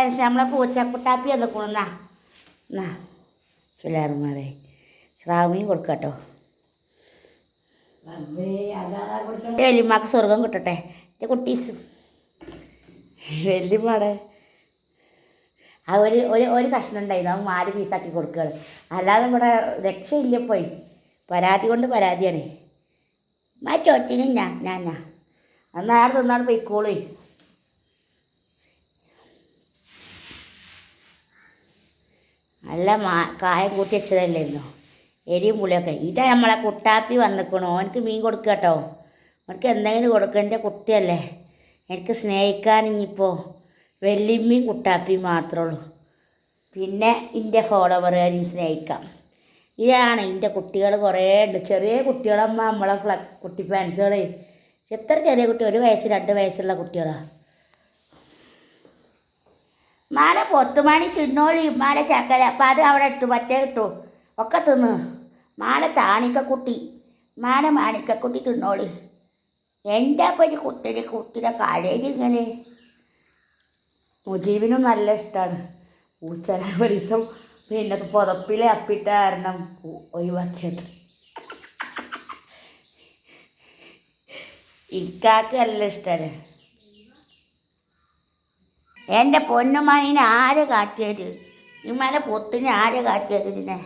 Fans നമ്മളെ പൂച്ചക്കുട്ടാപ്പി വന്നിക്കണെന്നാ എന്നാ സുലാറുമാരെ ശ്രാവണിയും കൊടുക്കട്ടോ. വലിയമ്മക്ക് സ്വർഗം കിട്ടട്ടെ എൻ്റെ കുട്ടീസ്. വലിയമ്മടെ ആ ഒരു കഷ്ണം ഉണ്ടായിരുന്നു അവൻ 4 പീസാക്കി കൊടുക്കുകയാണ്. അല്ലാതെ ഇവിടെ രക്ഷയില്ല. പോയി പരാതി കൊണ്ട് പരാതിയാണ്. മാറ്റോറ്റിനും ഞാൻ അന്ന് ആടെ തിന്നാണ് പൊയ്ക്കോളൂ. നല്ല കായം കൂട്ടി വെച്ചതല്ലായിരുന്നോ എരിയും പുളിയൊക്കെ. ഇതാ നമ്മളെ കുട്ടാപ്പി വന്നിക്കണോ. എനിക്ക് മീൻ കൊടുക്കുക കേട്ടോ. എനിക്ക് എന്തെങ്കിലും കൊടുക്കുക. എൻ്റെ കുട്ടിയല്ലേ, എനിക്ക് സ്നേഹിക്കാൻ ഇനിയിപ്പോൾ വെല്ലിമ്മയും കുട്ടാപ്പിയും മാത്രമേ ഉള്ളൂ. പിന്നെ എൻ്റെ ഫോളോവറുകാരെയും സ്നേഹിക്കാം. ഇതാണ് എൻ്റെ കുട്ടികൾ കുറേ ഉണ്ട്. ചെറിയ കുട്ടികളമ്മ നമ്മളെ കുട്ടി ഫാൻസുകൾ. എത്ര ചെറിയ കുട്ടി, 1 വയസ്സ് 2 വയസ്സുള്ള കുട്ടികളാണ്. മാലെ പൊത്തുമണി തിന്നോളി, മാലെ ചക്കര അപ്പം അത് അവിടെ ഇട്ടു, മറ്റേ ഇട്ടു ഒക്കെ തിന്ന്. മാലെ താണിക്കക്കുട്ടി, മാലെ മാണിക്കക്കുട്ടി തിന്നോളി. എൻ്റെ അപ്പം ഒരു കുത്തിനെ കാലേജ് ഇങ്ങനെ. മുജീബിനും നല്ല ഇഷ്ടമാണ് പൂച്ചനെ. ഒരു ദിവസം പിന്നെ പുതപ്പിലെ അപ്പിട്ട കാരണം ഒഴിവാക്കിയത്. ഇക്കാക്ക് നല്ല ഇഷ്ടമാണ്. എൻ്റെ പൊന്നുമണിനെ ആര് കാറ്റിയത്? ഇമ്മനെ പൊത്തിന് ആര് കാറ്റിയത്? ഇതിനെ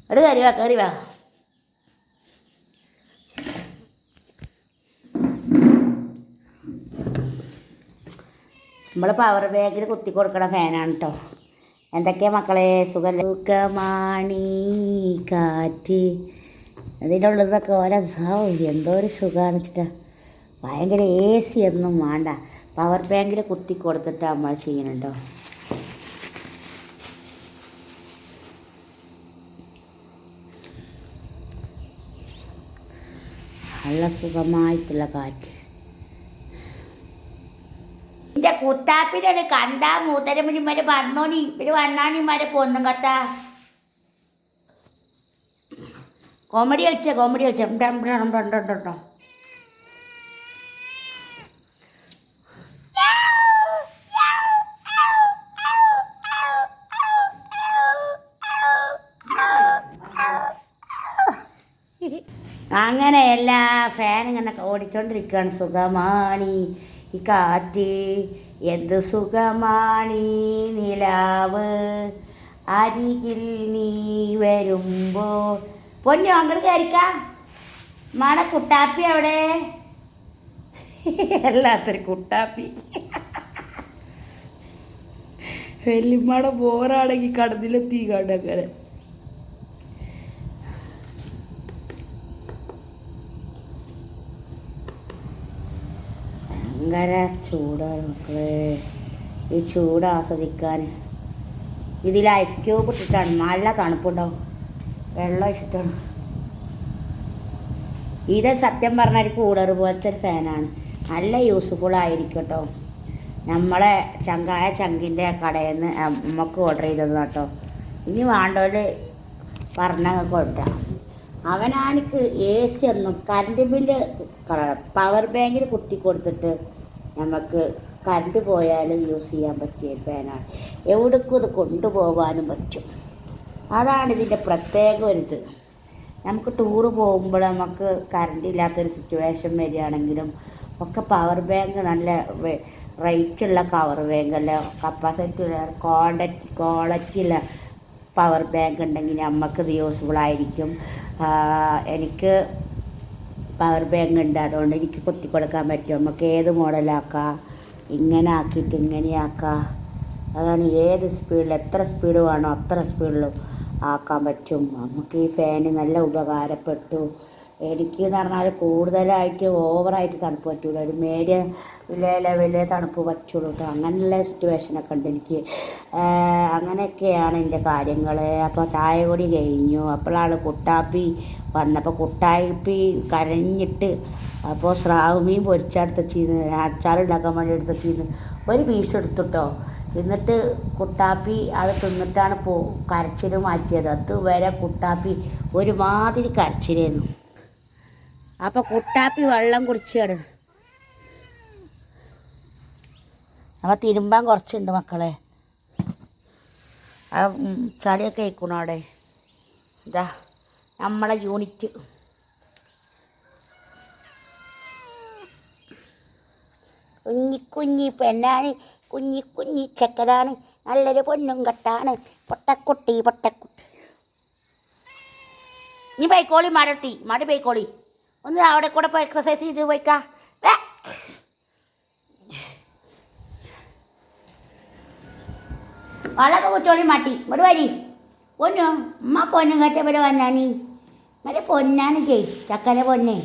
അത് കറി വാ. നമ്മൾ പവർ ബാങ്കിൽ കുത്തി കൊടുക്കണ ഫാനാണ് കേട്ടോ. എന്തൊക്കെയാ മക്കളെ സുഖമാണി കാറ്റ് അതിൻ്റെ ഉള്ളതൊക്കെ ഓരോ എന്തോ ഒരു സുഖമാണ് വെച്ചിട്ടാ. ഭയങ്കര AC ഒന്നും വേണ്ട, പവർ ബാങ്കിൽ കുത്തി കൊടുത്തിട്ട് നമ്മൾ ചെയ്യണുണ്ടോ. നല്ല സുഖമായിട്ടുള്ള കാറ്റ്. എൻ്റെ കുത്താപ്പിനാണ് കണ്ടാ മൂത്തരമ്മനിമാരെ വന്നോണി, ഇവര് വണ്ണാണിമാരെ പൊന്നും കത്ത കോമഡി കളിച്ചോ. അങ്ങനെ എല്ലാ ഫാൻ ഇങ്ങനെ ഓടിച്ചോണ്ടിരിക്കുകയാണ്. സുഖമാണി ഈ കാറ്റ്, എന്ത് സുഖമാണി നിലാവ്, അരികിൽ നീ വരുമ്പോൾ. പൊന്നു അങ്ങോട്ട് കയറിക്കാം. മണ കുട്ടാപ്പി അവിടെ എല്ലാത്തൊരു കുട്ടാപ്പി. വെല്ലിമ്മയുടെ ബോറാണെങ്കിൽ കടന്നിലെത്തി കണ്ടങ്ങനെ. ഭയങ്കര ചൂടാണ് മക്കളെ. ഈ ചൂട് ആസ്വദിക്കാൻ ഇതിൽ ഐസ് ക്യൂബ് ഇട്ടിട്ടാണ്. നല്ല തണുപ്പുണ്ടാവും, വെള്ളം ഇഷ്ടമാണ്. ഇത് സത്യം പറഞ്ഞാൽ കൂളർ പോലത്തെ ഒരു ഫാനാണ്. നല്ല യൂസ്ഫുൾ ആയിരിക്കും കേട്ടോ. നമ്മളെ ചങ്കിൻ്റെ കടയിൽ നിന്ന് നമുക്ക് ഓർഡർ ചെയ്തത് കേട്ടോ. ഇനി വേണ്ടവര് പറഞ്ഞാൽ കൊണ്ടുവരാം. അവനാനിക്ക് AC ഒന്നും കറണ്ട് ബില്ല് പവർ ബാങ്കിൽ കുത്തി കൊടുത്തിട്ട് നമുക്ക് കറണ്ട് പോയാലും യൂസ് ചെയ്യാൻ പറ്റിയ ഫാനാണ്. എവിടേക്കും ഇത് കൊണ്ടുപോകാനും പറ്റും. അതാണ് ഇതിൻ്റെ പ്രത്യേക ഒരിത്. നമുക്ക് ടൂറ് പോകുമ്പോൾ നമുക്ക് കറണ്ട് ഇല്ലാത്തൊരു സിറ്റുവേഷൻ വരികയാണെങ്കിലും ഒക്കെ പവർ ബാങ്ക് നല്ല റേറ്റുള്ള പവർ ബാങ്ക് അല്ല, കപ്പാസിറ്റി ക്വാളിറ്റിയുള്ള പവർ ബാങ്ക് ഉണ്ടെങ്കിൽ നമുക്കിത് യൂസ്ഫുള്ളായിരിക്കും. എനിക്ക് പവർ ബാങ്ക് ഉണ്ട്, അതുകൊണ്ട് എനിക്ക് കുത്തി കൊടുക്കാൻ പറ്റും. നമുക്ക് ഏത് മോഡലാക്കാം, ഇങ്ങനെ ആക്കിയിട്ട് ഇങ്ങനെയാക്കാം. അതാണ് ഏത് സ്പീഡിൽ എത്ര സ്പീഡ് വേണോ അത്ര സ്പീഡിലും ആക്കാൻ പറ്റും. നമുക്ക് ഈ ഫാന് നല്ല ഉപകാരപ്പെട്ടു. എനിക്ക് എന്ന് പറഞ്ഞാൽ കൂടുതലായിട്ട് ഓവറായിട്ട് തണുപ്പ് പറ്റൂല, ഒരു മീഡിയം ലെവലിലെ തണുപ്പ് പറ്റുള്ളൂ കേട്ടോ. അങ്ങനെയുള്ള സിറ്റുവേഷനൊക്കെ ഉണ്ട് എനിക്ക്. അങ്ങനെയൊക്കെയാണ് എൻ്റെ കാര്യങ്ങൾ. അപ്പോൾ ചായ കൂടി കഴിഞ്ഞു. അപ്പോഴാണ് കുട്ടാപ്പി വന്നപ്പോൾ കുട്ടാപ്പി കരഞ്ഞിട്ട് അപ്പോൾ സ്രാവ് മീൻ പൊരിച്ചെടുത്ത് വെച്ചിരുന്നു, അച്ചാറുണ്ടാക്കാൻ വേണ്ടി എടുത്ത് വെച്ചിരുന്നു. ഒരു പീസ് എടുത്തിട്ടോ. എന്നിട്ട് കുട്ടാപ്പി അത് തിന്നിട്ടാണ് കരച്ചിൽ മാറ്റിയത്. അതുവരെ കുട്ടാപ്പി ഒരുമാതിരി കരച്ചിലായിരുന്നു. അപ്പോൾ കുട്ടാപ്പി വെള്ളം കുടിച്ചാണ്. അപ്പോൾ തിരുമ്പാൻ കുറച്ചുണ്ട് മക്കളെ. ചളിയൊക്കെ ആയിക്കണു അവിടെ. ഇതാ നമ്മളെ യൂണിറ്റ്. കുഞ്ഞി പെണ്ണാണ്, കുഞ്ഞി ചെക്കനാണ്, നല്ലൊരു പൊന്നും കെട്ടാണ്, പൊട്ടക്കുട്ടി. ഇനി പോയിക്കോളി മടി പോയിക്കോളി. ഒന്ന് അവിടെ കൂടെ പോയി എക്സസൈസ് ചെയ്ത് പോയിക്കാ. വളക്കെ കുറ്റോളി മാട്ടി ഇവിടെ വരി. പൊന്നു ഉമ്മ പൊന്നും കെട്ട ഇവിടെ വന്നാനി മറ്റേ പൊന്നാണ് ചെയ് ചക്കനെ പൊന്നേ.